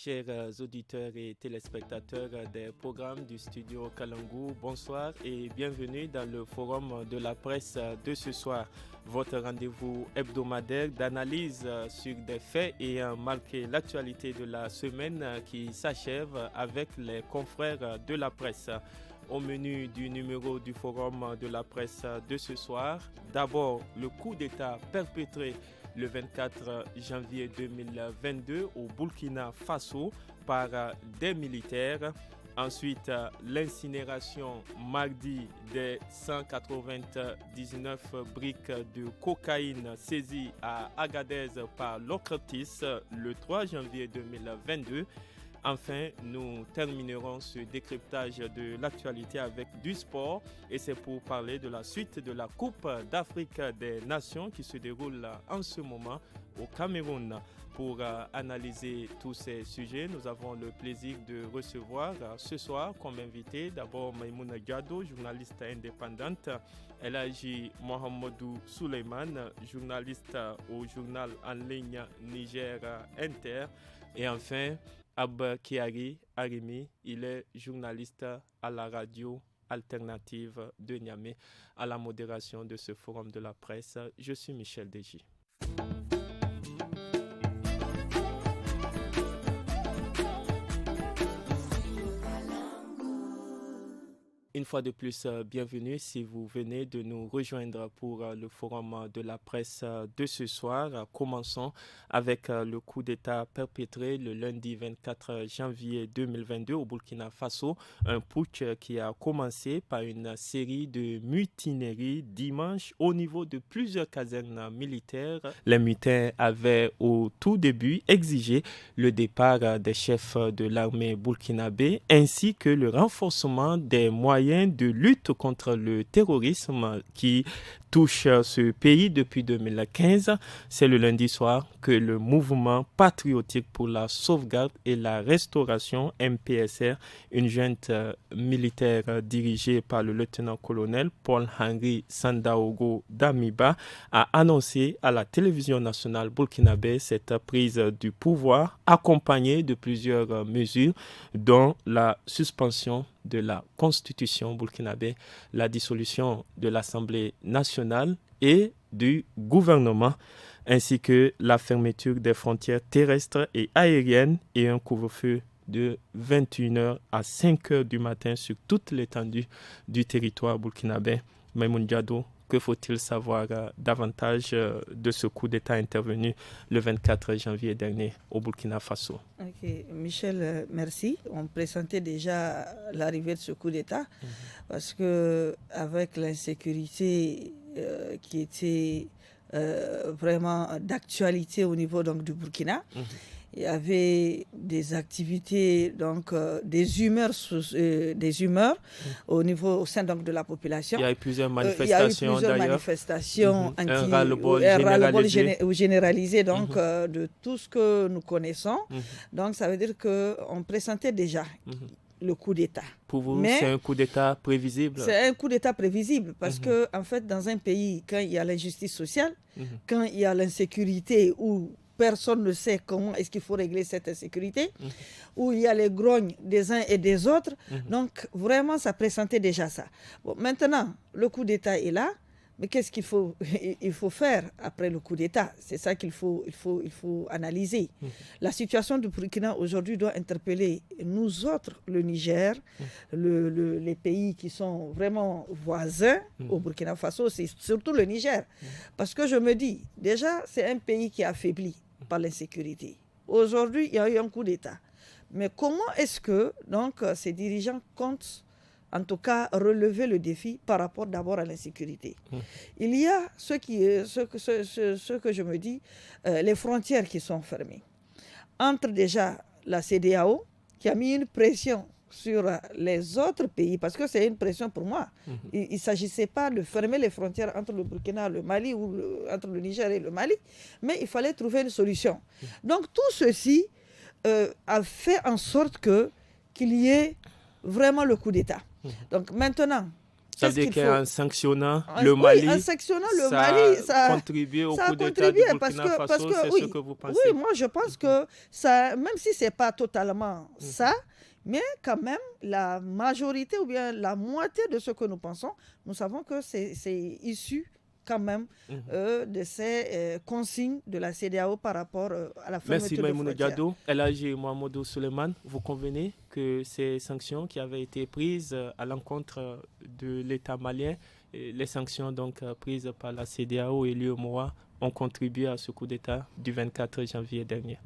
chers auditeurs et téléspectateurs des programmes du studio Kalangu, bonsoir et bienvenue dans le forum de la presse de ce soir. Votre rendez-vous hebdomadaire d'analyse sur des faits ayant marqué l'actualité de la semaine qui s'achève avec les confrères de la presse. Au menu du numéro du forum de la presse de ce soir, d'abord le coup d'État perpétré le 24 janvier 2022 au Burkina Faso par des militaires. Ensuite, l'incinération mardi des 199 briques de cocaïne saisies à Agadez par l'OCRTIS le 3 janvier 2022. Enfin, nous terminerons ce décryptage de l'actualité avec du sport et c'est pour parler de la suite de la Coupe d'Afrique des Nations qui se déroule en ce moment au Cameroun. Pour analyser tous ces sujets, nous avons le plaisir de recevoir ce soir comme invité d'abord Maïmouna Diado, journaliste indépendante, Elhaji Mohamedou Souleymane, journaliste au journal en ligne Niger Inter et enfin Abba Kiari Arimi, il est journaliste à la radio alternative de Niamey, à la modération de ce forum de la presse. Je suis Michel Deji. Une fois de plus, bienvenue si vous venez de nous rejoindre pour le forum de la presse de ce soir. Commençons avec le coup d'État perpétré le lundi 24 janvier 2022 au Burkina Faso. Un putsch qui a commencé par une série de mutineries dimanche au niveau de plusieurs casernes militaires. Les mutins avaient au tout début exigé le départ des chefs de l'armée burkinabé ainsi que le renforcement des moyens de lutte contre le terrorisme qui touche ce pays depuis 2015. C'est le lundi soir que le mouvement patriotique pour la sauvegarde et la restauration MPSR, une junte militaire dirigée par le lieutenant-colonel Paul-Henri Sandaogo Damiba, a annoncé à la télévision nationale burkinabé cette prise du pouvoir accompagnée de plusieurs mesures dont la suspension de la constitution burkinabé, la dissolution de l'Assemblée nationale et du gouvernement, ainsi que la fermeture des frontières terrestres et aériennes et un couvre-feu de 21h à 5h du matin sur toute l'étendue du territoire burkinabé. Maïmouna Diado, que faut-il savoir davantage de ce coup d'État intervenu le 24 janvier dernier au Burkina Faso? Ok, Michel, merci. On pressentait déjà l'arrivée de ce coup d'État parce que avec l'insécurité qui était vraiment d'actualité au niveau donc, du Burkina, il y avait des activités, donc des humeurs au sein donc, de la population. Il y a eu plusieurs manifestations un ras-le-bol généralisé donc, de tout ce que nous connaissons. Donc ça veut dire qu'on pressentait déjà le coup d'État. Pour vous, c'est un coup d'État prévisible? C'est un coup d'État prévisible parce que, en fait, dans un pays, quand il y a l'injustice sociale, quand il y a l'insécurité où personne ne sait comment est-ce qu'il faut régler cette insécurité, où il y a les grognes des uns et des autres. Donc, vraiment, ça pressentait déjà ça. Bon, maintenant, le coup d'État est là, mais qu'est-ce qu'il faut, il faut faire après le coup d'État? C'est ça qu'il faut, il faut analyser. La situation du Burkina aujourd'hui doit interpeller nous autres, le Niger, les pays qui sont vraiment voisins au Burkina Faso, c'est surtout le Niger. Parce que je me dis, déjà, c'est un pays qui est affaibli par l'insécurité. Aujourd'hui, il y a eu un coup d'État. Mais comment est-ce que donc, ces dirigeants comptent, en tout cas, relever le défi par rapport d'abord à l'insécurité? Il y a ce que je me dis, les frontières qui sont fermées. Entre déjà la CEDEAO, qui a mis une pression sur les autres pays, parce que c'est une pression pour moi. Il ne s'agissait pas de fermer les frontières entre le Burkina et le Mali ou entre le Niger et le Mali, mais il fallait trouver une solution. Donc tout ceci a fait en sorte qu'il y ait vraiment le coup d'État. Donc maintenant, Ça veut dire qu'en sanctionnant le Mali, ça a contribué au coup d'État du Burkina Faso, c'est ce que vous pensez? Oui, moi je pense que ça, même si ce n'est pas totalement ça, mais quand même, la majorité ou bien la moitié de ce que nous pensons, nous savons que c'est issu quand même de ces consignes de la CEDEAO par rapport à la fermeture de frontières. Merci Maïmouna Diado. El Hadji Mohamedou Souleymane, vous convenez que ces sanctions qui avaient été prises à l'encontre de l'État malien, les sanctions donc prises par la CEDEAO et l'UEMOA ont contribué à ce coup d'État du 24 janvier dernier?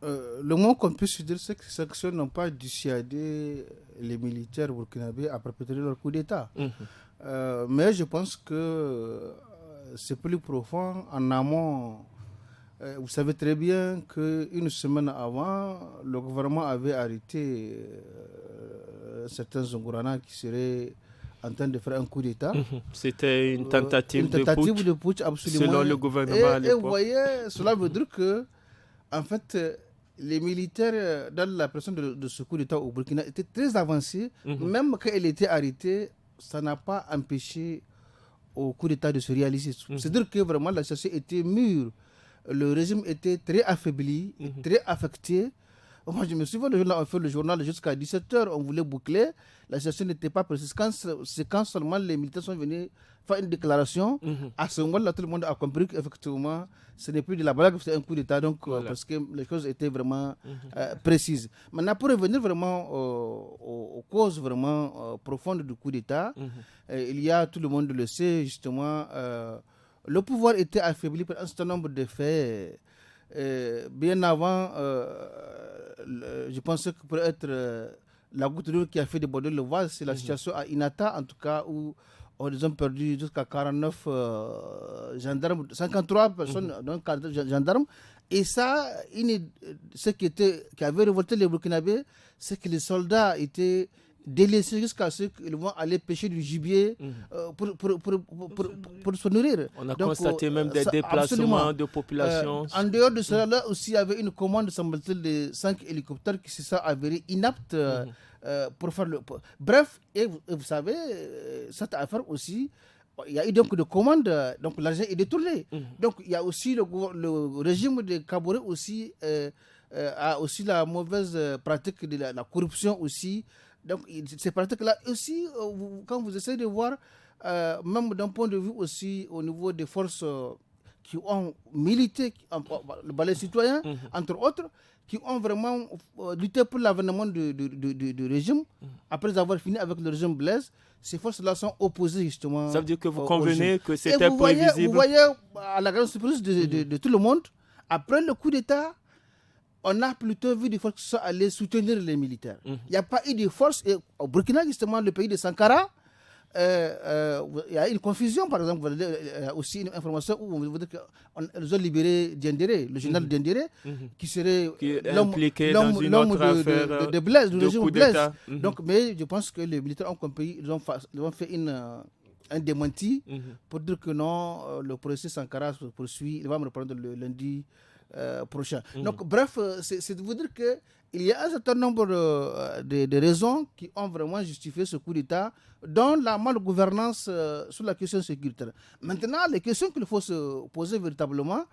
Le moins qu'on puisse dire, c'est que ces sanctions n'ont pas dissuadé les militaires burkinabés à perpétrer leur coup d'État. Mais je pense que c'est plus profond. En amont, vous savez très bien qu'une semaine avant, le gouvernement avait arrêté certains Zongorana qui seraient en train de faire un coup d'État. C'était une tentative de putsch, absolument. Selon le gouvernement à l'époque. Et vous voyez, cela veut dire que, en fait, les militaires, dans la personne de ce coup d'État au Burkina, étaient très avancés. Même quand elle était arrêtée, ça n'a pas empêché au coup d'État de se réaliser. C'est-à-dire que vraiment la situation était mûre. Le régime était très affaibli, très affecté. Moi, je me souviens, on a fait le journal jusqu'à 17h, on voulait boucler. La situation n'était pas précise. C'est quand seulement les militaires sont venus faire une déclaration, à ce moment-là, tout le monde a compris qu'effectivement, ce n'est plus de la blague, c'est un coup d'État, donc, parce que les choses étaient vraiment précises. Maintenant, pour revenir vraiment aux causes vraiment profondes du coup d'État, il y a, tout le monde le sait, justement, le pouvoir était affaibli par un certain nombre de faits. Bien avant, je pensais que pour être la goutte d'eau qui a fait déborder le vase, c'est la situation à Inata, en tout cas, où ils ont perdu jusqu'à 49 gendarmes, 53 personnes, donc gendarmes. Et ça, ce qui avait révolté les Burkinabés, c'est que les soldats étaient délaissés jusqu'à ce qu'ils vont aller pêcher du gibier pour se nourrir. On a constaté même des déplacements de population. En dehors de cela, là aussi, il y avait une commande, semble-t-il, de 5 hélicoptères qui se sont avérés inaptes pour faire le... Bref, et vous savez, cette affaire aussi, il y a eu donc des commandes, donc l'argent est détourné. Donc il y a aussi le régime de Kaboré aussi, a aussi la mauvaise pratique de la corruption aussi. Donc, ces pratiques-là aussi, quand vous essayez de voir, même d'un point de vue aussi au niveau des forces qui ont milité, le balai citoyen, entre autres, qui ont vraiment lutté pour l'avènement du régime, après avoir fini avec le régime Blaise, ces forces-là sont opposées justement. Ça veut dire que vous convenez que c'était prévisible? Vous voyez, à la grande surprise de tout le monde, après le coup d'État, on a plutôt vu des forces qui sont allées soutenir les militaires. Il n'y a pas eu de force. Et au Burkina, justement, le pays de Sankara, il y a une confusion, par exemple. Il y a aussi une information où on veut dire qu'ils ont libéré Diendéré, le général Diendéré, qui serait impliqué dans une autre affaire de Blaise, du régime Blaise. Donc, mais je pense que les militaires ont compris, ils ont fait un démenti pour dire que non, le procès Sankara se poursuit. Il va me reprendre le lundi prochain. Donc, bref, c'est de vous dire qu'il y a un certain nombre de raisons qui ont vraiment justifié ce coup d'État, dont la malgouvernance sur la question sécuritaire. Maintenant, les questions qu'il faut se poser véritablement,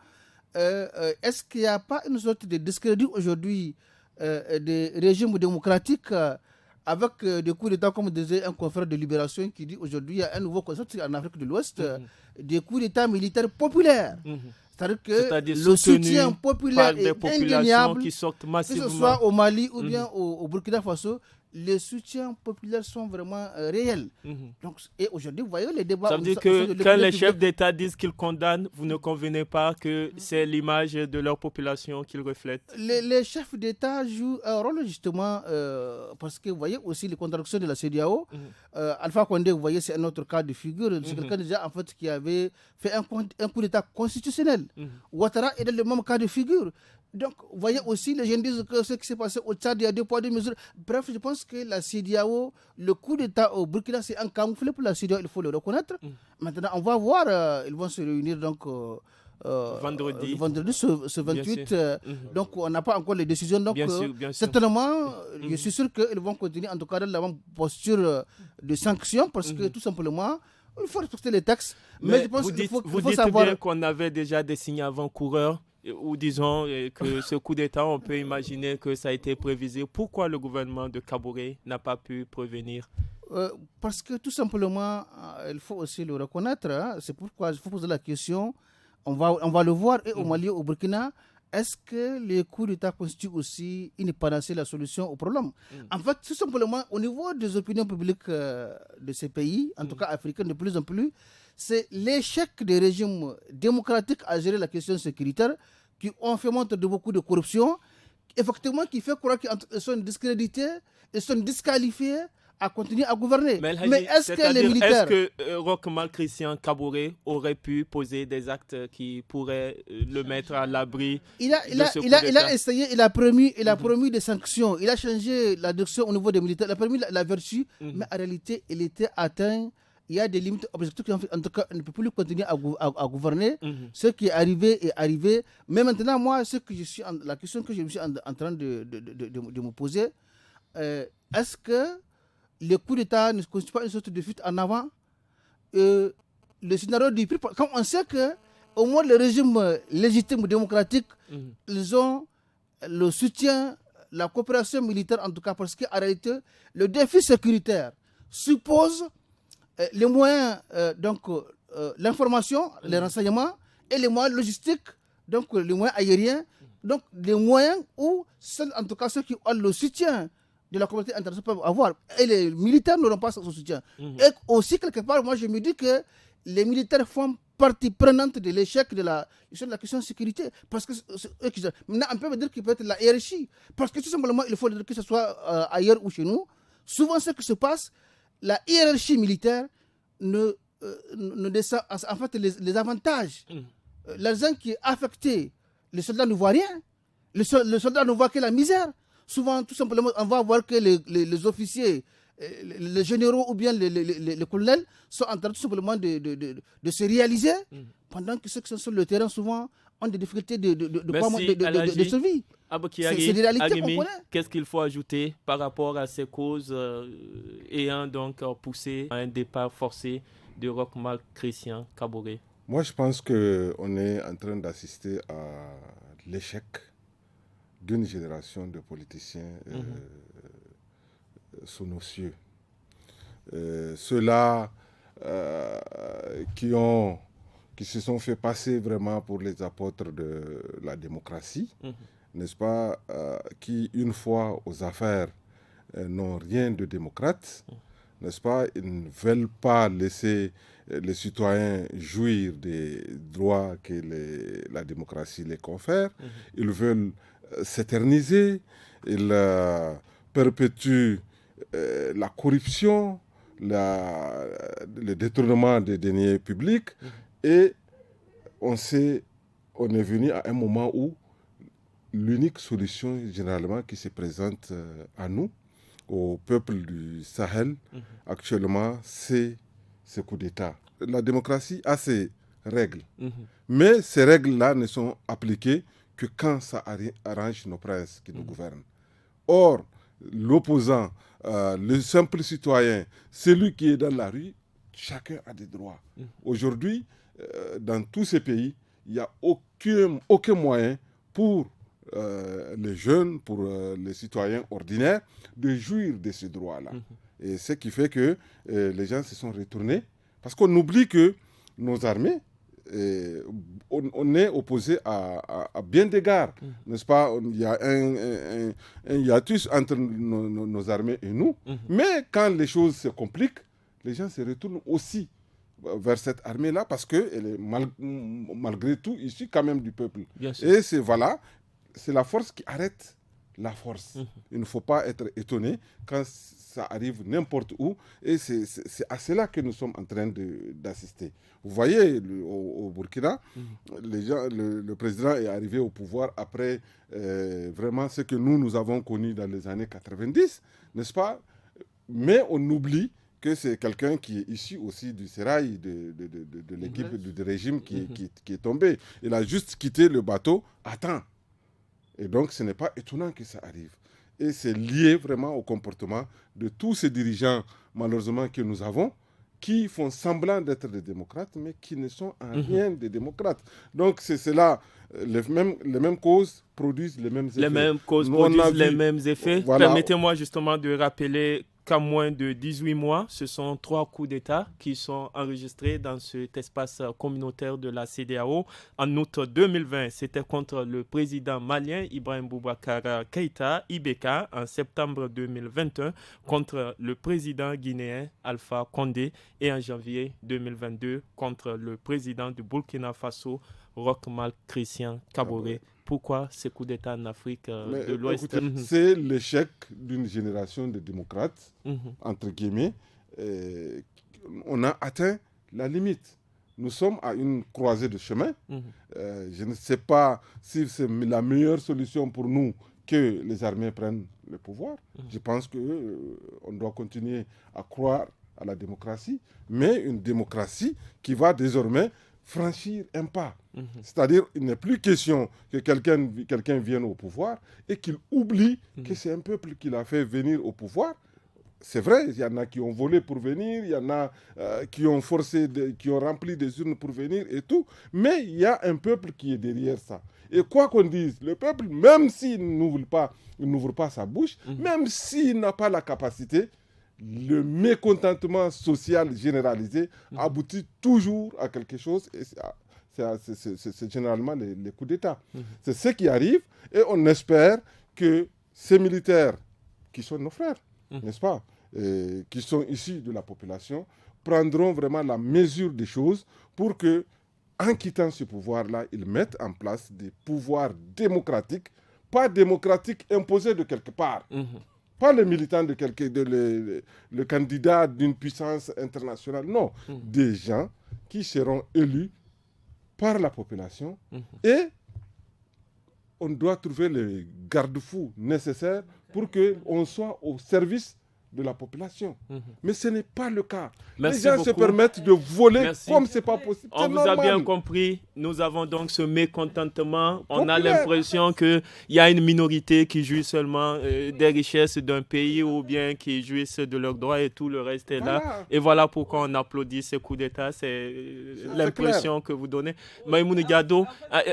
est-ce qu'il n'y a pas une sorte de discrédit aujourd'hui des régimes démocratiques avec des coups d'État, comme disait un confrère de Libération qui dit aujourd'hui il y a un nouveau concept en Afrique de l'Ouest, des coups d'État militaires populaires. C'est-à-dire le soutien populaire est indéniable, qui sortent massivement. Que ce soit au Mali ou bien au Burkina Faso, les soutiens populaires sont vraiment réels. Donc, et aujourd'hui, vous voyez les débats... Ça veut dire que quand les chefs d'État disent qu'ils condamnent, vous ne convenez pas que c'est l'image de leur population qu'ils reflètent? Les chefs d'État jouent un rôle justement, parce que vous voyez aussi les contradictions de la CEDEAO. Alpha Condé, vous voyez, c'est un autre cas de figure. C'est quelqu'un déjà en fait qui avait fait un coup d'État constitutionnel. Ouattara est dans le même cas de figure. Donc, vous voyez aussi, les gens disent que ce qui s'est passé au Tchad, il y a 2 poids 2 mesures. Bref, je pense que la CEDEAO, le coup d'État au Burkina, c'est un camouflet pour la CEDEAO, il faut le reconnaître. Maintenant, on va voir, ils vont se réunir donc vendredi ce 28. Donc, on n'a pas encore les décisions. Donc, bien sûr. certainement, je suis sûr qu'ils vont continuer, en tout cas, dans la même posture de sanction, parce que tout simplement, il faut respecter les textes. Mais je pense qu'il faut savoir. Bien qu'on avait déjà des signes avant-coureurs, ou disons que ce coup d'État, on peut imaginer que ça a été prévisé. Pourquoi le gouvernement de Kaboré n'a pas pu prévenir? Parce que tout simplement, il faut aussi le reconnaître. Hein. C'est pourquoi il faut poser la question. On va le voir, et au Mali, au Burkina, est-ce que les coups d'État constituent aussi une panacée, la solution au problème? En fait, tout simplement, au niveau des opinions publiques de ces pays, en tout cas africains de plus en plus, c'est l'échec des régimes démocratiques à gérer la question sécuritaire qui ont fait montre de beaucoup de corruption, effectivement, qui fait croire qu'ils sont discrédités, ils sont disqualifiés à continuer à gouverner. Mais est-ce que les militaires... Est-ce que Roch-Marc Christian Kaboré aurait pu poser des actes qui pourraient le mettre à l'abri il a essayé, il a promis des sanctions, il a changé la direction au niveau des militaires, il a permis la vertu, mais en réalité, il était atteint. Il y a des limites objectives qui, en tout cas, on ne peut plus continuer à gouverner. Ce qui est arrivé. Mais maintenant, moi, la question que je me suis en train de me poser, est-ce que le coup d'État ne constitue pas une sorte de fuite en avant? Le scénario du prix, quand on sait qu'au moins le régime légitime démocratique, ils ont le soutien, la coopération militaire en tout cas, parce qu'en réalité, le défi sécuritaire suppose les moyens, l'information, les renseignements et les moyens logistiques, donc les moyens aériens, donc les moyens où, en tout cas ceux qui ont le soutien de la communauté internationale peuvent avoir. Et les militaires n'auront pas son soutien. Et aussi, quelque part, moi je me dis que les militaires font partie prenante de l'échec de la question de sécurité. Parce que maintenant, on peut me dire qu'il peut être la hiérarchie. Parce que tout simplement, il faut dire que ce soit ailleurs ou chez nous. Souvent, ce qui se passe, la hiérarchie militaire ne descend. En fait, les avantages, l'argent qui est affecté, les soldats ne voient rien. Les soldats ne voient que la misère. Souvent, tout simplement, on va voir que les officiers, les généraux ou bien les colonels sont en train tout simplement de se réaliser, pendant que ceux qui sont sur le terrain, souvent, ont des difficultés de survie. C'est des réalités qu'on connaît. Qu'est-ce qu'il faut ajouter par rapport à ces causes ayant donc poussé à un départ forcé de Roch-Marc Christian Kaboré? Moi, je pense qu'on est en train d'assister à l'échec d'une génération de politiciens sous nos cieux. Ceux-là qui se sont fait passer vraiment pour les apôtres de la démocratie, n'est-ce pas, qui, une fois aux affaires, n'ont rien de démocrate, n'est-ce pas, ils ne veulent pas laisser les citoyens jouir des droits que la démocratie les confère, ils veulent s'éterniser, ils perpétuent la corruption, le détournement des deniers publics, et on est venu à un moment où l'unique solution généralement qui se présente à nous, au peuple du Sahel, actuellement, c'est ce coup d'État. La démocratie a ses règles, mais ces règles-là ne sont appliquées que quand ça arrange nos princes qui nous gouvernent. Or, l'opposant, le simple citoyen, celui qui est dans la rue, chacun a des droits. Aujourd'hui, dans tous ces pays, il n'y a aucun moyen pour les jeunes, pour les citoyens ordinaires, de jouir de ces droits-là. Et ce qui fait que les gens se sont retournés, parce qu'on oublie que nos armées, on est opposé à bien d'égards, n'est-ce pas? Il y a un hiatus entre nos armées et nous, mais quand les choses se compliquent, les gens se retournent aussi vers cette armée-là, parce qu'elle est malgré tout issue quand même du peuple. Et c'est la force qui arrête la force. Il ne faut pas être étonné quand ça arrive n'importe où, et c'est à cela que nous sommes en train d'assister. Vous voyez, au Burkina, le président est arrivé au pouvoir après vraiment ce que nous avons connu dans les années 90, n'est-ce pas? Mais on oublie que c'est quelqu'un qui est issu aussi du sérail de l'équipe du régime qui est tombé. Il a juste quitté le bateau à temps. Et donc, ce n'est pas étonnant que ça arrive. Et c'est lié vraiment au comportement de tous ces dirigeants, malheureusement, que nous avons, qui font semblant d'être des démocrates, mais qui ne sont en rien des démocrates. Donc, c'est là, les mêmes causes produisent les mêmes effets. Les mêmes causes produisent les mêmes effets. Voilà. Permettez-moi justement de rappeler qu'en moins de 18 mois, ce sont 3 coups d'État qui sont enregistrés dans cet espace communautaire de la CEDEAO. En août 2020, c'était contre le président malien Ibrahim Boubacar Keïta, IBK. En septembre 2021, contre le président guinéen Alpha Condé. Et en janvier 2022, contre le président du Burkina Faso, Roch Marc Christian Kaboré. Pourquoi ces coups d'État en Afrique de l'Ouest? Écoutez, c'est l'échec d'une génération de démocrates, entre guillemets. On a atteint la limite. Nous sommes à une croisée de chemin. Je ne sais pas si c'est la meilleure solution pour nous que les armées prennent le pouvoir. Je pense qu'on doit continuer à croire à la démocratie, mais une démocratie qui va désormais franchir un pas. C'est-à-dire, il n'est plus question que quelqu'un vienne au pouvoir et qu'il oublie que c'est un peuple qui l'a fait venir au pouvoir. C'est vrai, il y en a qui ont volé pour venir, il y en a qui ont forcé, qui ont rempli des urnes pour venir et tout, mais il y a un peuple qui est derrière ça. Et quoi qu'on dise, le peuple, même s'il n'ouvre pas sa bouche, même s'il n'a pas la capacité, le mécontentement social généralisé aboutit toujours à quelque chose et c'est généralement les coups d'État. C'est ce qui arrive et on espère que ces militaires qui sont nos frères, n'est-ce pas, qui sont issus de la population, prendront vraiment la mesure des choses pour que, en quittant ce pouvoir-là, ils mettent en place des pouvoirs démocratiques, pas démocratiques imposés de quelque part. Pas les militants le candidat d'une puissance internationale, non. Des gens qui seront élus par la population et on doit trouver les garde-fous nécessaires pour qu'on soit au service de la population. Mais ce n'est pas le cas. Merci les gens beaucoup. se permettent de voler comme ce n'est pas possible. On vous a bien compris. Nous avons donc ce mécontentement. On a l'impression qu'il y a une minorité qui jouit seulement des richesses d'un pays ou bien qui jouissent de leurs droits et tout le reste est là. Et voilà pourquoi on applaudit ces coups d'État. C'est l'impression que vous donnez. Maïmouna Diado,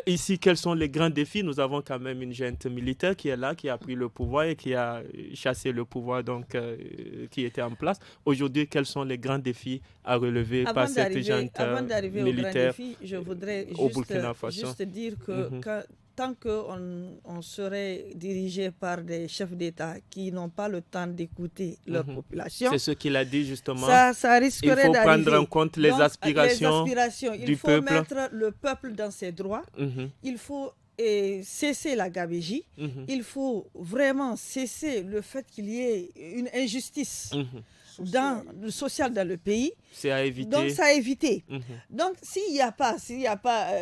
ici, quels sont les grands défis? Nous avons quand même une junte militaire qui est là, qui a pris le pouvoir et qui a chassé le pouvoir donc, qui était en place. Aujourd'hui, quels sont les grands défis à relever par cette junte militaire je voudrais juste dire que tant qu'on serait dirigé par des chefs d'État qui n'ont pas le temps d'écouter leur population, c'est ce qu'il a dit justement, ça risquerait d'arriver. Il faut prendre en compte les aspirations du peuple. Il faut mettre le peuple dans ses droits. Il faut cesser la gabegie. Il faut vraiment cesser le fait qu'il y ait une injustice sociale dans le pays. C'est à éviter. Donc, c'est à éviter. Donc, s'il n'y a pas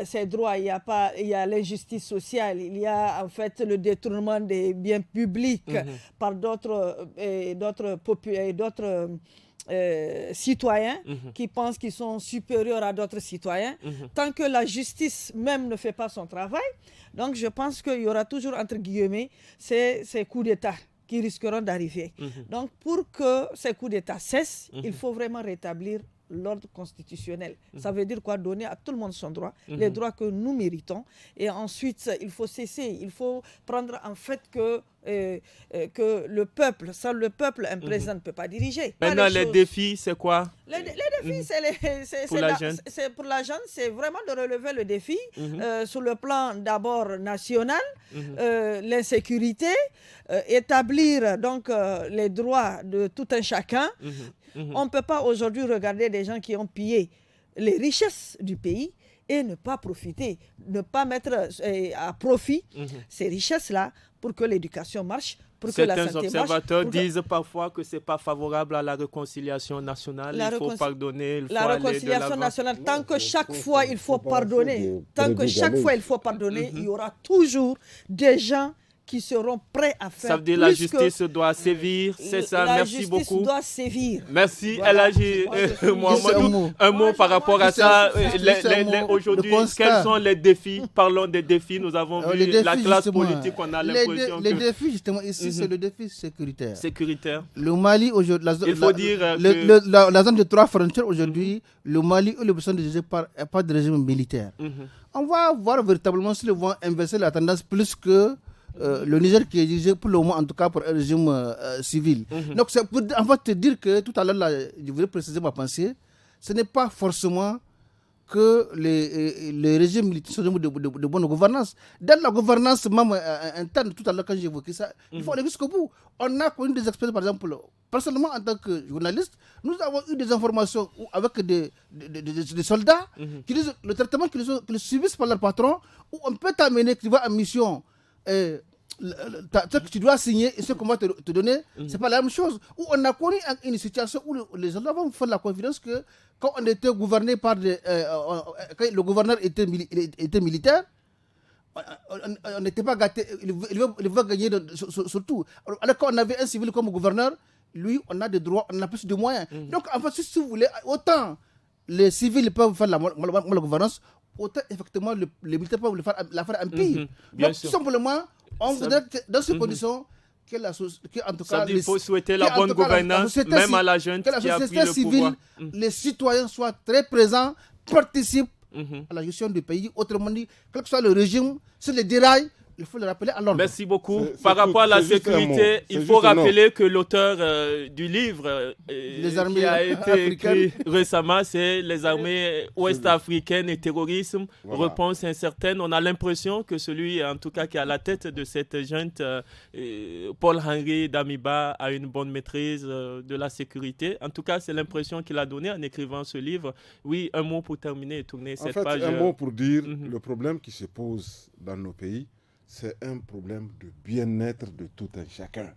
ces droits, il y a l'injustice sociale, il y a en fait le détournement des biens publics par d'autres citoyens qui pensent qu'ils sont supérieurs à d'autres citoyens, tant que la justice même ne fait pas son travail. Donc, je pense qu'il y aura toujours, entre guillemets, ces coups d'État qui risqueront d'arriver. Donc, pour que ces coups d'État cessent, il faut vraiment rétablir l'ordre constitutionnel. Ça veut dire quoi? Donner à tout le monde son droit, les droits que nous méritons. Et ensuite, il faut cesser, il faut prendre en fait que le peuple, sans le peuple, un président ne peut pas diriger. Maintenant, les défis, c'est quoi? Les défis, c'est pour la jeune, c'est vraiment de relever le défi sur le plan d'abord national, l'insécurité, établir donc les droits de tout un chacun. On ne peut pas aujourd'hui regarder des gens qui ont pillé les richesses du pays et ne pas profiter, ne pas mettre à profit ces richesses-là pour que l'éducation marche, pour que la santé marche. Certains observateurs disent parfois que ce n'est pas favorable à la réconciliation nationale. Il faut pardonner, il faut la réconciliation nationale, tant que chaque fois il faut pardonner, il y aura toujours des gens qui seront prêts à faire. Ça veut dire la justice doit sévir, c'est ça. Merci beaucoup. La justice doit sévir. Merci, Elhaji Mohamedou. Un mot par rapport à ça. Aujourd'hui, quels sont les défis? Parlons des défis. Nous avons vu la classe politique, on a l'impression que... Les défis, justement, ici, c'est le défi sécuritaire. Le Mali, aujourd'hui, il faut dire la zone de 3 frontières, aujourd'hui, le Mali, le besoin de dirigé par de régime militaire. On va voir véritablement s'ils vont inverser la tendance plus que le Niger qui est dirigé pour le moment, en tout cas pour un régime civil. Donc c'est pour en fait te dire que tout à l'heure, là, je voudrais préciser ma pensée, ce n'est pas forcément que les régimes militaires sont de bonne gouvernance. Dans la gouvernance même interne, tout à l'heure quand j'ai évoqué ça, il faut aller jusqu'au bout. On a connu des experts, par exemple, personnellement en tant que journaliste, nous avons eu des informations avec des soldats qui disent le traitement qu'ils subissent par leur patron, où on peut t'amener, tu vas en mission, ce que tu dois signer et ce qu'on va te donner, c'est pas la même chose. Où on a connu une situation où les soldats vont faire la confidence que quand on était gouverné par quand le gouverneur était militaire, on n'était pas gâté, il veut gagner surtout. Alors quand on avait un civil comme gouverneur, lui, on a des droits, on a plus de moyens. Donc en fait, si vous voulez, autant les civils peuvent faire la gouvernance, autant effectivement les militaires peuvent la faire en pire. Donc tout simplement, on voudrait dans ces conditions que en tout cas, il faut souhaiter la bonne gouvernance, même à la junte qui a pris le pouvoir. Les citoyens soient très présents, participent à la gestion du pays. Autrement dit, quel que soit le régime, sur les dérails, il faut le rappeler à l'ordre. Merci beaucoup. Par rapport à la sécurité, il faut rappeler que l'auteur du livre qui a été écrit récemment, c'est Les armées ouest-africaines et terrorisme, réponse incertaine. On a l'impression que celui, en tout cas, qui est à la tête de cette junte, Paul-Henri Damiba, a une bonne maîtrise de la sécurité. En tout cas, c'est l'impression qu'il a donnée en écrivant ce livre. Oui, un mot pour terminer et tourner cette page. Un mot pour dire le problème qui se pose dans nos pays, c'est un problème de bien-être de tout un chacun.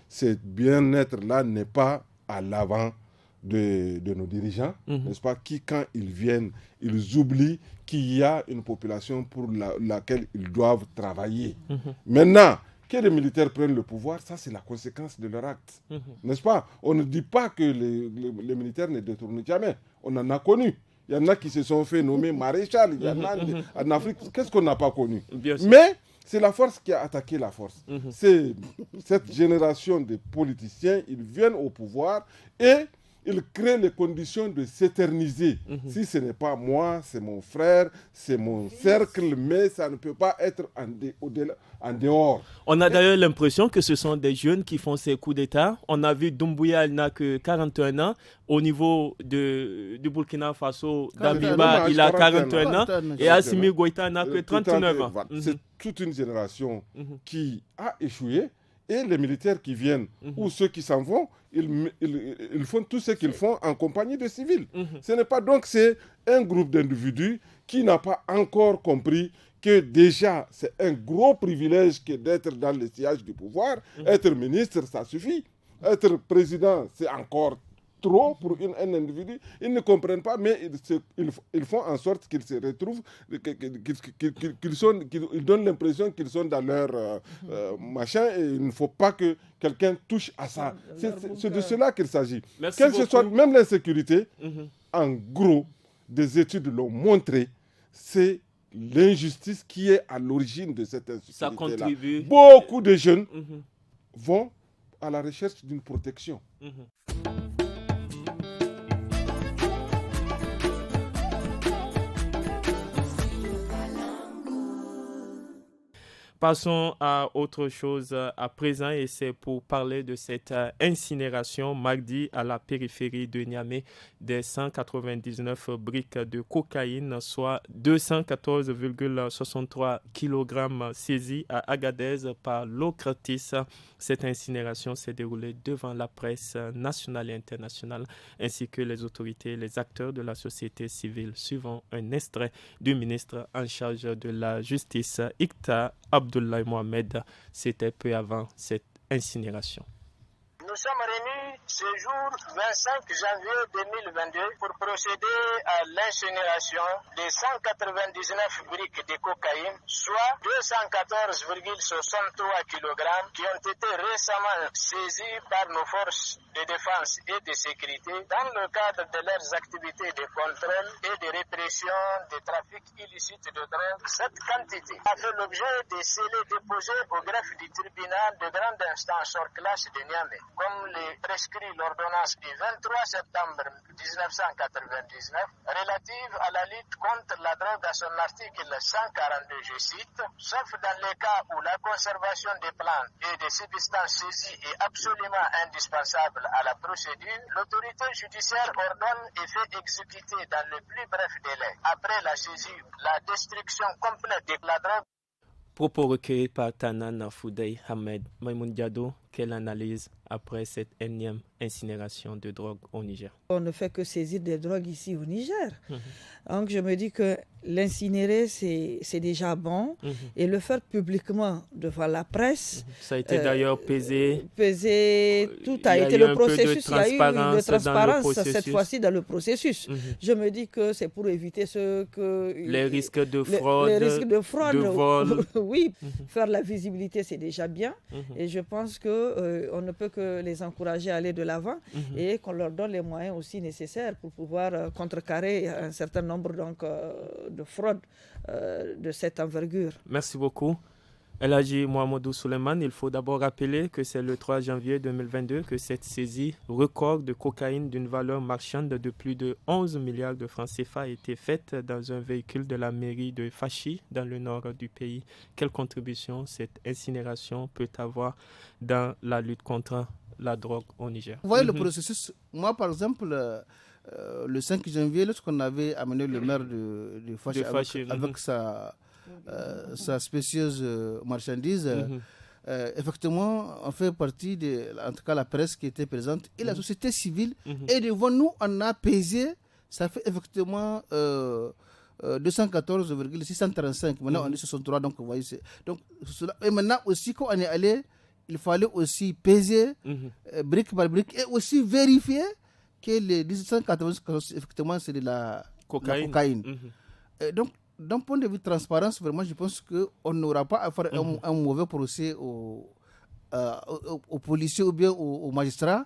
Ce bien-être-là n'est pas à l'avant de nos dirigeants, n'est-ce pas, qui, quand ils viennent, ils oublient qu'il y a une population pour laquelle ils doivent travailler. Maintenant, que les militaires prennent le pouvoir, ça c'est la conséquence de leur acte, n'est-ce pas? On ne dit pas que les militaires ne détournent jamais. On en a connu. Il y en a qui se sont fait nommer maréchal. Il y en a en Afrique. Qu'est-ce qu'on n'a pas connu? Mais c'est la force qui a attaqué la force. C'est cette génération de politiciens, ils viennent au pouvoir et ils créent les conditions de s'éterniser. Si ce n'est pas moi, c'est mon frère, c'est mon cercle, mais ça ne peut pas être en dehors. On a d'ailleurs l'impression que ce sont des jeunes qui font ces coups d'État. On a vu Doumbouya, il n'a que 41 ans. Au niveau du Burkina Faso, Damiba, il a 41 ans. Et Assimi Goïta n'a que 39 ans. C'est toute une génération qui a échoué. Et les militaires qui viennent ou ceux qui s'en vont, ils font tout ce qu'ils font en compagnie de civils. Ce n'est pas donc, c'est un groupe d'individus qui n'a pas encore compris que déjà c'est un gros privilège que d'être dans le sillage du pouvoir. Être ministre, ça suffit. Être président, c'est encore trop pour un individu. Ils ne comprennent pas, mais ils font en sorte qu'ils se retrouvent, qu'ils donnent l'impression qu'ils sont dans leur machin, et il ne faut pas que quelqu'un touche à ça. C'est de cela qu'il s'agit. Quelle que soit même l'insécurité, en gros, des études l'ont montré, c'est l'injustice qui est à l'origine de cette insécurité. Ça contribue. Beaucoup de jeunes vont à la recherche d'une protection. Passons à autre chose à présent et c'est pour parler de cette incinération mardi à la périphérie de Niamey des 199 briques de cocaïne, soit 214,63 kg saisis à Agadez par l'Ocratis. Cette incinération s'est déroulée devant la presse nationale et internationale ainsi que les autorités et les acteurs de la société civile, suivant un extrait du ministre en charge de la justice, Ikta Abdoulaye Mohamed. C'était peu avant cette incinération. Nous sommes réunis ce jour 25 janvier 2022 pour procéder à l'incinération de 199 briques de cocaïne, soit 214,63 kg qui ont été récemment saisis par nos forces de défense et de sécurité dans le cadre de leurs activités de contrôle et de répression des trafics illicites de drogue. Cette quantité a fait l'objet de scellés déposés au greffe du tribunal de grande instance hors classe de Niamey, comme le prescrit l'ordonnance du 23 septembre 1999 relative à la lutte contre la drogue à son article 142, je cite, sauf dans les cas où la conservation des plantes et des substances saisies est absolument indispensable à la procédure, l'autorité judiciaire ordonne et fait exécuter dans le plus bref délai, après la saisie, la destruction complète de la drogue. Propos recueillis par Tanan Foudey Ahmed. Maïmoun Diado, quelle analyse après cette énième incinération de drogue au Niger? On ne fait que saisir des drogues ici au Niger. Donc je me dis que l'incinérer, c'est déjà bon. Et le faire publiquement devant la presse. Ça a été d'ailleurs pesé. Tout a été le processus. Il y a eu une transparence cette fois-ci dans le processus. Je me dis que c'est pour éviter les risques de fraude, de vol. Oui, faire la visibilité, c'est déjà bien. Et je pense qu'on ne peut que les encourager à aller de l'avant et qu'on leur donne les moyens aussi nécessaires pour pouvoir contrecarrer un certain nombre de fraudes de cette envergure. Merci beaucoup. El Hadji Mohamedou Souleymane, il faut d'abord rappeler que c'est le 3 janvier 2022 que cette saisie record de cocaïne d'une valeur marchande de plus de 11 milliards de francs CFA a été faite dans un véhicule de la mairie de Fachi, dans le nord du pays. Quelle contribution cette incinération peut avoir dans la lutte contre la drogue au Niger? Vous voyez le processus. Moi, par exemple, le 5 janvier, lorsqu'on avait amené le maire de Fachi avec sa spécieuse marchandise, effectivement, on fait partie en tout cas la presse qui était présente et la société civile. Et devant nous, on a pesé, ça fait effectivement 214,635. Maintenant, on est 63, donc vous voyez. Et maintenant aussi, quand on est allé, il fallait aussi peser brique par brique et aussi vérifier que les 214, effectivement, c'est de la cocaïne. Donc, d'un point de vue de transparence, vraiment, je pense qu'on n'aura pas à faire un mauvais procès aux policiers ou bien aux magistrats.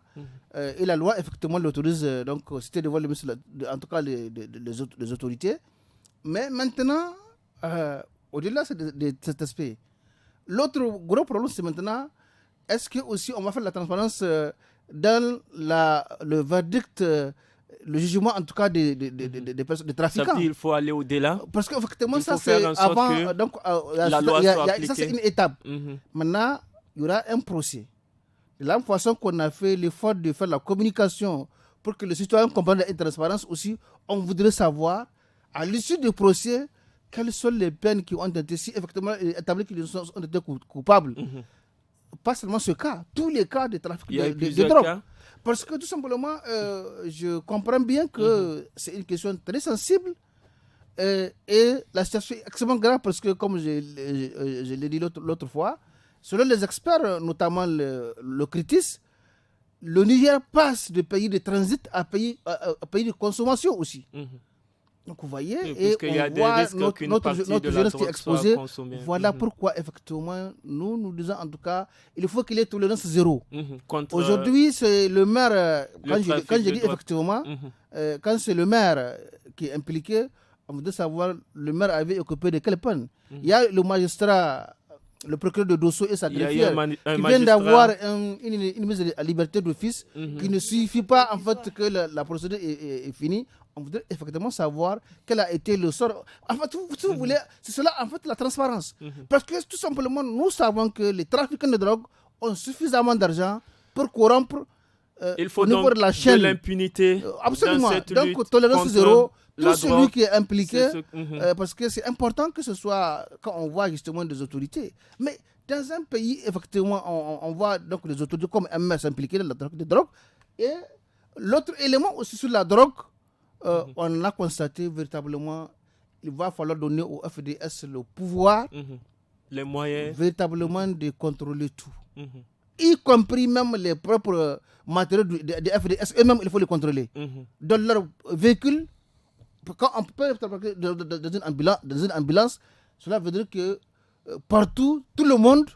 Et la loi, effectivement, l'autorise. Donc, c'était devant le ministre, en tout cas les autorités. Mais maintenant, au-delà de cet aspect, l'autre gros problème, c'est maintenant, est-ce que aussi on va faire la transparence dans le verdict, le jugement en tout cas des trafiquants? Ça veut dire qu'il faut aller au-delà. Parce qu'effectivement, ça c'est avant. Donc, la loi soit appliquée. Ça c'est une étape. Maintenant, il y aura un procès. De la même façon qu'on a fait l'effort de faire la communication pour que le citoyen comprenne la transparence aussi, on voudrait savoir, à l'issue du procès, quelles sont les peines qui ont été, si effectivement établi qu'ils ont été coupables. Pas seulement ce cas, tous les cas de trafic de drogue. Cas. Parce que tout simplement, je comprends bien que c'est une question très sensible et la situation est extrêmement grave parce que, comme je l'ai dit l'autre fois, selon les experts, notamment le CRITIS, le Niger passe de pays de transit à pays de consommation aussi. Donc vous voyez, et on voit notre jeunesse qui est exposée. Voilà pourquoi effectivement, nous disons en tout cas, il faut qu'il y ait tolérance zéro. Aujourd'hui, c'est le maire, quand je dis effectivement, quand c'est le maire qui est impliqué, on voudrait savoir le maire avait occupé de quelle peine. Il y a le magistrat, le procureur de Dosso et sa greffière qui viennent d'avoir une mise à liberté d'office qui ne suffit pas en fait que la procédure est finie. On voudrait effectivement savoir quel a été le sort. En fait, si vous voulez, c'est cela en fait la transparence. Parce que tout simplement, nous savons que les trafiquants de drogue ont suffisamment d'argent pour corrompre il faut au niveau donc de la chaîne. De l'impunité. Absolument. Donc, tolérance zéro. Tout celui qui est impliqué, parce que c'est important que ce soit quand on voit justement des autorités. Mais dans un pays, effectivement, on voit donc des autorités comme MS impliquées dans la trafic de drogue. Et l'autre élément aussi sur la drogue, on a constaté véritablement, il va falloir donner au FDS le pouvoir, les moyens, véritablement de contrôler tout. y compris même les propres matériaux de FDS, eux-mêmes, il faut les contrôler. Dans leur véhicule, quand on peut travailler dans une ambulance, cela veut dire que partout, tout le monde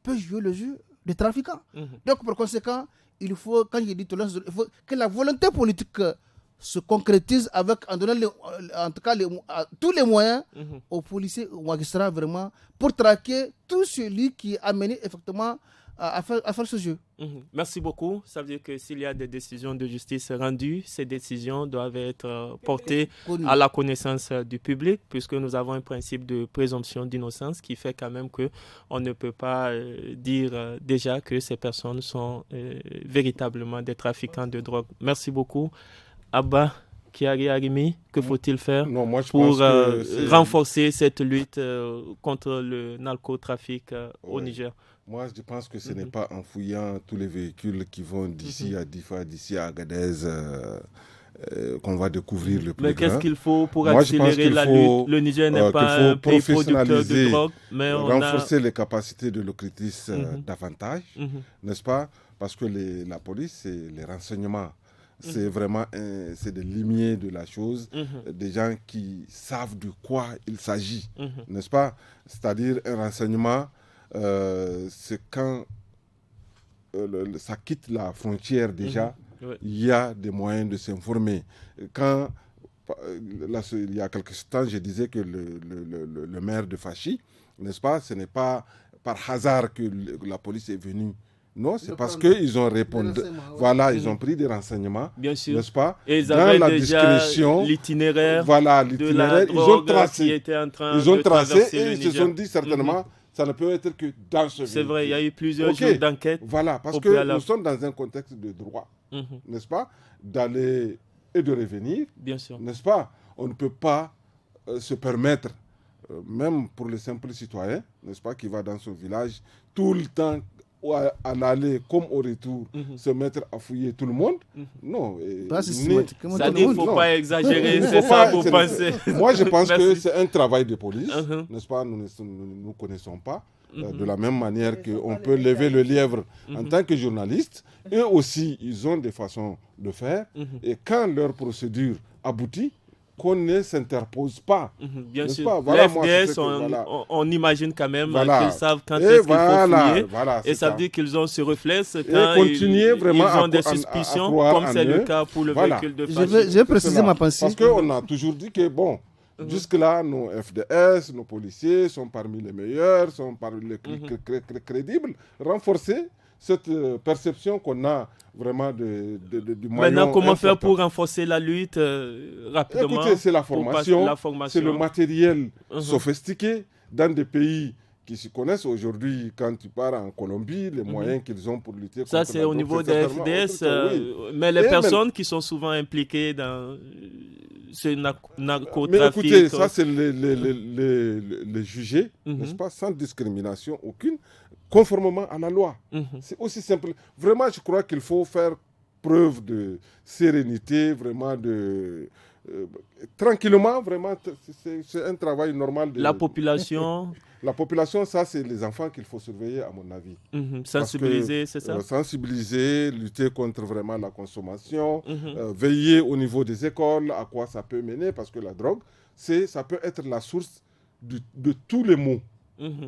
peut jouer le jeu des trafiquants. Donc, par conséquent, il faut, quand je dis tolérance, il faut que la volonté politique se concrétise avec, en donnant en tout cas tous les moyens aux policiers, aux magistrats, vraiment, pour traquer tout celui qui a mené effectivement à faire ce jeu. Merci beaucoup. Ça veut dire que s'il y a des décisions de justice rendues, ces décisions doivent être portées à la connaissance du public, puisque nous avons un principe de présomption d'innocence qui fait quand même qu'on ne peut pas dire déjà que ces personnes sont véritablement des trafiquants de drogue. Merci beaucoup. Abba Kyari Arimi, que faut-il faire pour renforcer cette lutte contre le narcotrafic au Niger? Moi, je pense que ce n'est pas en fouillant tous les véhicules qui vont d'ici à Difa, d'ici à Agadez, qu'on va découvrir le plus Mais qu'est-ce qu'il faut pour accélérer la lutte? Le Niger n'est pas un pays producteur de drogue, mais renforcer les capacités de l'OCRITIS davantage, n'est-ce pas? Parce que la police, c'est les renseignements. C'est vraiment c'est des limiers de la chose, des gens qui savent de quoi il s'agit, n'est-ce pas? C'est-à-dire un renseignement, c'est quand ça quitte la frontière déjà, il y a des moyens de s'informer. Quand, il y a quelques temps, je disais que le maire de Fachi, n'est-ce pas, ce n'est pas par hasard que la police est venue. Non, c'est parce qu'ils ont répondu. Voilà, ils ont pris des renseignements, n'est-ce pas? Et ils avaient dans la discrétion, l'itinéraire de la drogue ils ont tracé, qui était en train de traverser et ils se sont dit certainement, ça ne peut être que dans ce C'est vrai, il y a eu plusieurs jours d'enquête. Voilà, parce que nous sommes dans un contexte de droit, n'est-ce pas? D'aller et de revenir, n'est-ce pas? On ne peut pas se permettre, même pour le simple citoyen, n'est-ce pas, qui va dans son village, tout le temps, à l'aller comme au retour, se mettre à fouiller tout le monde. Non. Ça dit qu'il ne faut pas exagérer, c'est ça vous pensez? Moi, je pense que c'est un travail de police, n'est-ce pas? Nous ne connaissons pas. De la même manière qu'on peut lever le lièvre en tant que journaliste, eux aussi, ils ont des façons de faire. Et quand leur procédure aboutit, qu'on ne s'interpose pas. Bien sûr. Pas, voilà, les FDS, on imagine quand même qu'ils savent quand est-ce qu'il faut fouiller. Et ça veut dire qu'ils ont ce réflexe quand ils ont des suspicions, comme c'est le cas pour le véhicule de Fachi. Je vais préciser ma pensée. Parce qu'on a toujours dit que, bon, jusque-là, nos FDS, nos policiers sont parmi les meilleurs, sont parmi les crédibles. Renforcer cette perception qu'on a vraiment du moyen. Maintenant, comment faire pour renforcer la lutte rapidement? Écoutez, c'est la formation, c'est le matériel sophistiqué dans des pays qui se connaissent aujourd'hui. Quand tu pars en Colombie, les moyens qu'ils ont pour lutter contre ça, c'est au niveau des FDS, mais les personnes qui sont souvent impliquées dans ce narcotrafic... Mais écoutez, ça, c'est les juger, n'est-ce pas, sans discrimination aucune, conformément à la loi. C'est aussi simple. Vraiment, je crois qu'il faut faire preuve de sérénité, vraiment tranquillement, vraiment, c'est un travail normal. La population... La population, ça, c'est les enfants qu'il faut surveiller, à mon avis. Sensibiliser, c'est ça? Sensibiliser, lutter contre vraiment la consommation, veiller au niveau des écoles, à quoi ça peut mener, parce que la drogue, ça peut être la source de tous les maux.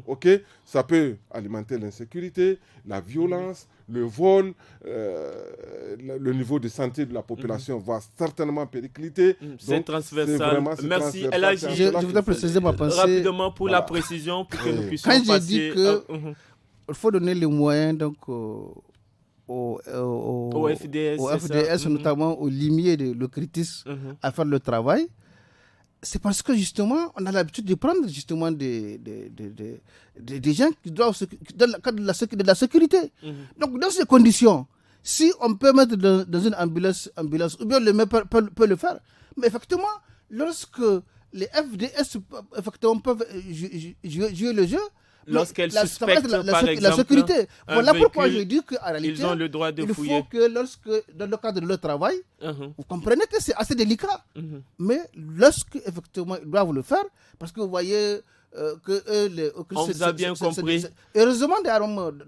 Ok, ça peut alimenter l'insécurité, la violence, le vol, le niveau de santé de la population va certainement péricliter. C'est transversal. Merci. Je voudrais préciser ma pensée. Rapidement pour la précision, pour que nous puissions passer. Quand j'ai dit qu'il faut donner les moyens donc, au FDS, notamment aux limiers de l'OCRITIS à faire le travail, c'est parce que justement, on a l'habitude de prendre justement des gens qui doivent dans le cadre de la sécurité. Donc, dans ces conditions, si on peut mettre dans une ambulance, ou bien le maire peut le faire, mais effectivement, lorsque les FDS effectivement, peuvent jouer le jeu, lorsqu'elles suspectent par exemple la sécurité. Voilà pourquoi je dis qu'en réalité, ils ont le droit de fouiller. Il faut que dans le cadre de leur travail, vous comprenez que c'est assez délicat. Mais lorsque effectivement ils doivent le faire, parce que vous voyez, On vous a bien compris. Heureusement,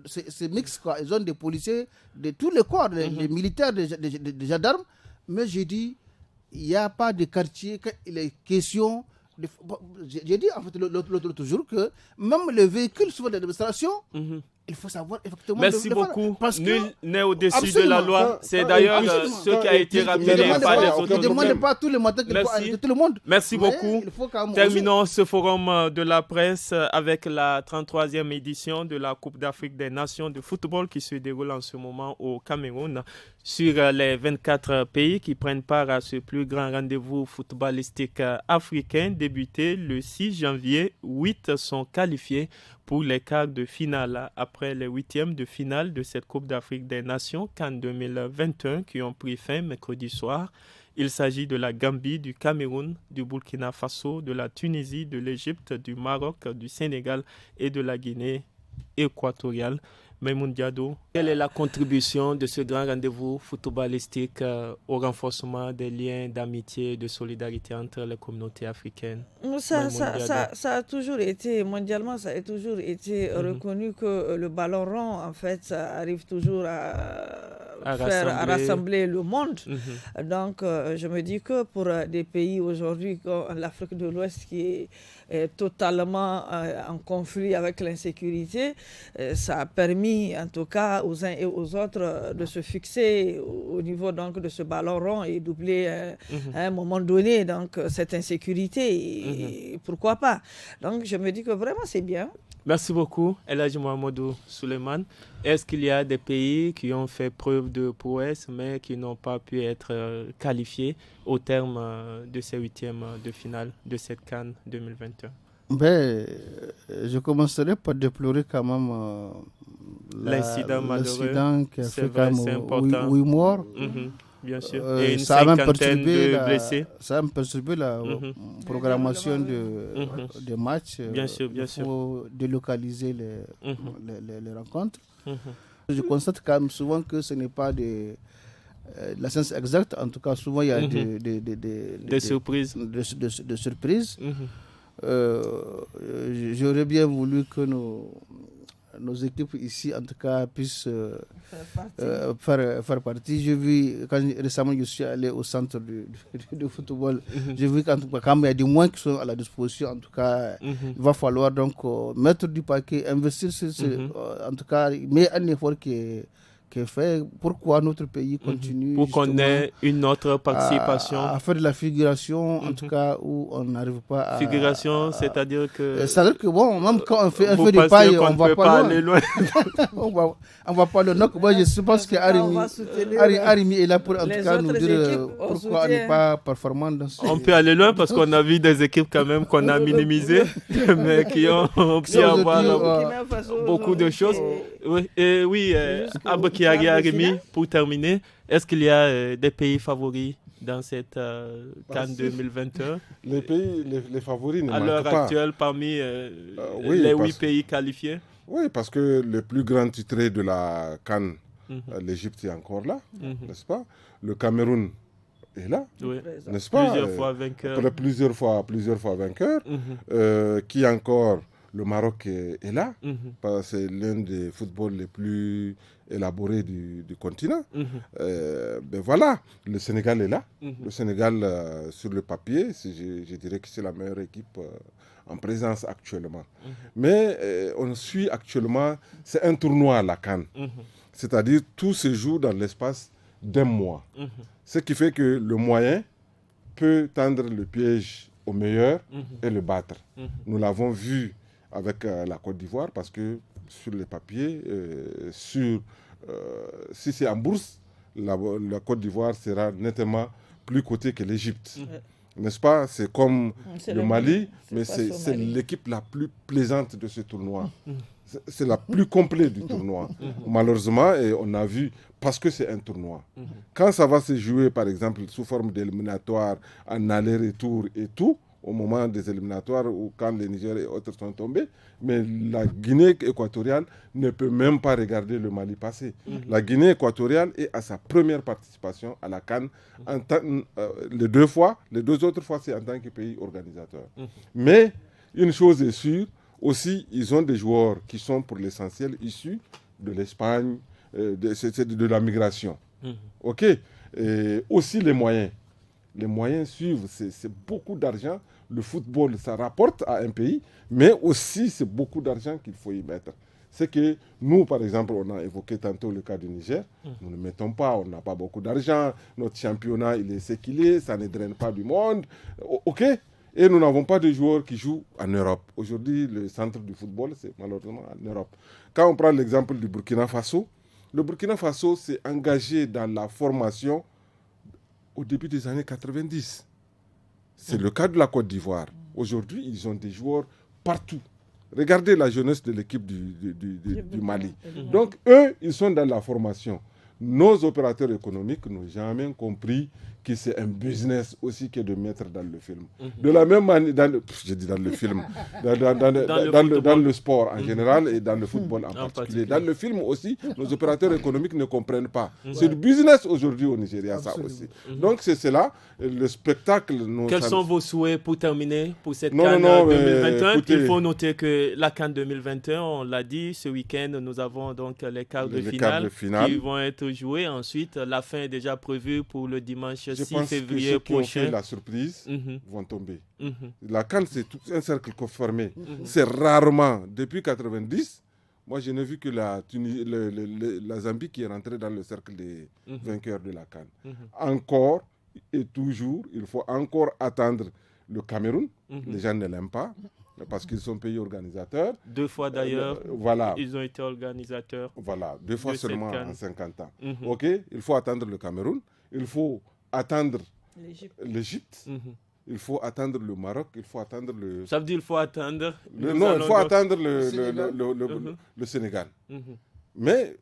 c'est mix, quoi. Ils ont des policiers de tous les corps, les militaires, des gendarmes. Mais j'ai dit, il n'y a pas de quartier quand il est question. J'ai dit en fait l'autre jour que même les véhicules souvent de l'administration, il faut savoir effectivement. Merci beaucoup. Nul n'est au-dessus de la loi. C'est d'ailleurs ce qui a été rappelé par les autorités. Ne demandez pas tous les matins qu'il faut arrêter tout le monde. Merci beaucoup. Terminons ce forum de la presse avec la 33e édition de la Coupe d'Afrique des Nations de football qui se déroule en ce moment au Cameroun. Sur les 24 pays qui prennent part à ce plus grand rendez-vous footballistique africain débuté le 6 janvier, 8 sont qualifiés pour les quarts de finale après les huitièmes de finale de cette Coupe d'Afrique des Nations CAN 2021 qui ont pris fin mercredi soir. Il s'agit de la Gambie, du Cameroun, du Burkina Faso, de la Tunisie, de l'Égypte, du Maroc, du Sénégal et de la Guinée équatoriale. Maïmoun Diado, quelle est la contribution de ce grand rendez-vous footballistique au renforcement des liens d'amitié et de solidarité entre les communautés africaines? Ça a toujours été, mondialement, ça a toujours été reconnu que le ballon rond, en fait, ça arrive toujours à rassembler le monde. Donc, je me dis que pour des pays aujourd'hui comme l'Afrique de l'Ouest qui est totalement en conflit avec l'insécurité, ça a permis en tout cas aux uns et aux autres de se fixer au niveau donc de ce ballon rond et doubler à un moment donné donc cette insécurité et pourquoi pas. Donc je me dis que vraiment c'est bien. Merci beaucoup, Elhadji Mohamedou Souleymane. Est-ce qu'il y a des pays qui ont fait preuve de prouesse mais qui n'ont pas pu être qualifiés au terme de ces huitièmes de finale de cette CAN 2021? Je commencerai par déplorer quand même l'incident malheureux. L'incident qui a fait quand même 8 morts. Bien sûr. Et une ça a cinquantaine de blessés. Ça a perturbé la programmation des matchs. Bien sûr, bien sûr. Il faut délocaliser les rencontres. Je constate quand même souvent que ce n'est pas la science exacte. En tout cas, souvent, il y a des surprises. Des surprises. J'aurais bien voulu que nos équipes ici, en tout cas, puissent faire partie. J'ai vu, récemment, je suis allé au centre de football, j'ai vu qu'en tout cas, quand il y a des moyens qui sont à la disposition, en tout cas, il va falloir donc mettre du paquet, investir sur en tout cas, mais un effort qui est fait. Pourquoi notre pays continue pour qu'on ait une autre participation à faire de la figuration, en tout cas où on n'arrive pas à... Figuration, c'est-à-dire que... C'est-à-dire que bon, même quand on fait un peu de paille, on ne va pas aller loin. on va pas loin. Donc moi je pense qu'Arimi est là pour en tout cas nous dire pourquoi on n'est pas performant dans ce... On peut aller loin parce qu'on a vu des équipes quand même qu'on a minimisées, mais qui ont pu avoir beaucoup de choses. Oui, Abaki Arimi, pour terminer, est-ce qu'il y a des pays favoris dans cette CAN 2021? Les favoris ne manquent pas. À l'heure actuelle, parmi les 8 pays qualifiés? Oui, parce que le plus grand titré de la CAN, l'Égypte est encore là, n'est-ce pas? Le Cameroun est là, n'est-ce pas? Plusieurs fois vainqueur. Plusieurs fois vainqueur. Qui encore? Le Maroc est là, c'est l'un des footballs les plus élaborés du continent. Ben voilà, le Sénégal est là. Le Sénégal, sur le papier, je dirais que c'est la meilleure équipe en présence actuellement. Mais on suit actuellement, c'est un tournoi à la CAN. C'est-à-dire tout se joue dans l'espace d'un mois. Ce qui fait que le moyen peut tendre le piège au meilleur et le battre. Nous l'avons vu avec la Côte d'Ivoire, parce que sur les papiers, si c'est en bourse, la Côte d'Ivoire sera nettement plus cotée que l'Égypte. N'est-ce pas? C'est comme le Mali, mais c'est l'équipe la plus plaisante de ce tournoi. C'est la plus complète du tournoi. Malheureusement, et on a vu, parce que c'est un tournoi. Quand ça va se jouer, par exemple, sous forme d'éliminatoire, en aller-retour et tout, au moment des éliminatoires ou quand les Niger et autres sont tombés, mais la Guinée équatoriale ne peut même pas regarder le Mali passer. La Guinée équatoriale est à sa première participation à la CAN, les deux autres fois, c'est en tant que pays organisateur. Mais une chose est sûre, aussi, ils ont des joueurs qui sont pour l'essentiel issus de l'Espagne, de la migration. OK. Et aussi les moyens. Les moyens suivent, c'est beaucoup d'argent. Le football, ça rapporte à un pays, mais aussi c'est beaucoup d'argent qu'il faut y mettre. C'est que nous, par exemple, on a évoqué tantôt le cas du Niger, nous ne mettons pas, on n'a pas beaucoup d'argent, notre championnat, il est ce qu'il est, ça ne draine pas du monde, OK. Et nous n'avons pas de joueurs qui jouent en Europe. Aujourd'hui, le centre du football, c'est malheureusement en Europe. Quand on prend l'exemple du Burkina Faso, le Burkina Faso s'est engagé dans la formation au début des années 90. C'est le cas de la Côte d'Ivoire. Aujourd'hui, ils ont des joueurs partout. Regardez la jeunesse de l'équipe du Mali. Donc, eux, ils sont dans la formation. Nos opérateurs économiques n'ont jamais compris que c'est un business aussi que de mettre dans le film. De la même manière, je dis dans le film, dans le sport en général et dans le football en particulier. Dans le film aussi, nos opérateurs économiques ne comprennent pas. C'est du business aujourd'hui au Nigeria, ça aussi. Donc c'est cela, le spectacle... Quels sont vos souhaits pour terminer pour cette CAN 2021? Il faut noter que la CAN 2021, on l'a dit, ce week-end, nous avons donc les quarts de finale qui vont être joués. Ensuite, la fin est déjà prévue pour le dimanche 6 février prochain. Qui ont fait la surprise vont tomber. La CAN, c'est tout un cercle fermé. C'est rarement, depuis 90, moi je n'ai vu que la Zambie qui est rentrée dans le cercle des vainqueurs de la CAN. Encore et toujours, il faut encore attendre le Cameroun. Les gens ne l'aiment pas. Parce qu'ils sont pays organisateurs. 2 fois d'ailleurs, voilà. Ils ont été organisateurs. Voilà, 2 fois seulement en 50 ans. OK, il faut attendre le Cameroun, il faut attendre l'Égypte, il faut attendre le Maroc, il faut attendre le... Ça veut dire qu'il faut attendre... Non, il faut attendre le Sénégal. Mais,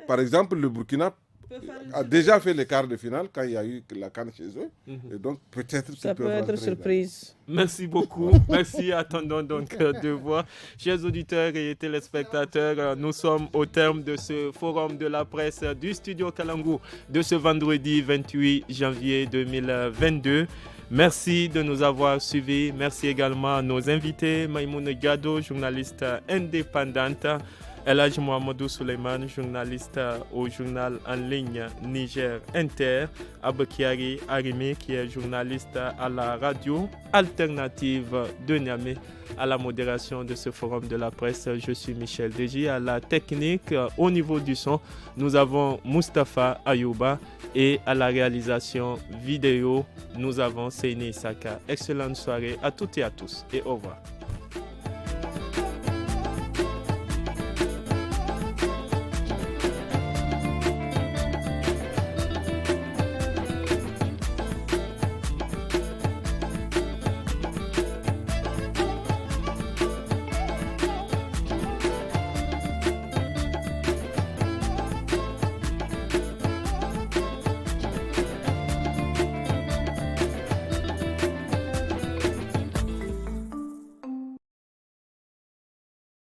par exemple, le Burkina a déjà fait les quarts de finale quand il y a eu la CAN chez eux. Et donc, peut-être ça peut être surprise. Merci beaucoup. Merci. Attendons donc de voir. Chers auditeurs et téléspectateurs, nous sommes au terme de ce forum de la presse du Studio Kalangu de ce vendredi 28 janvier 2022. Merci de nous avoir suivis. Merci également à nos invités, Maïmouna Gado, journaliste indépendante, Elhadji Mohamedou Suleiman, journaliste au journal en ligne Niger Inter, Abokiari Arimi, qui est journaliste à la radio alternative de Niamey. À la modération de ce forum de la presse, je suis Michel Deji. À la technique, au niveau du son, nous avons Mustapha Ayouba. Et à la réalisation vidéo, nous avons Seini Isaka. Excellente soirée à toutes et à tous et au revoir.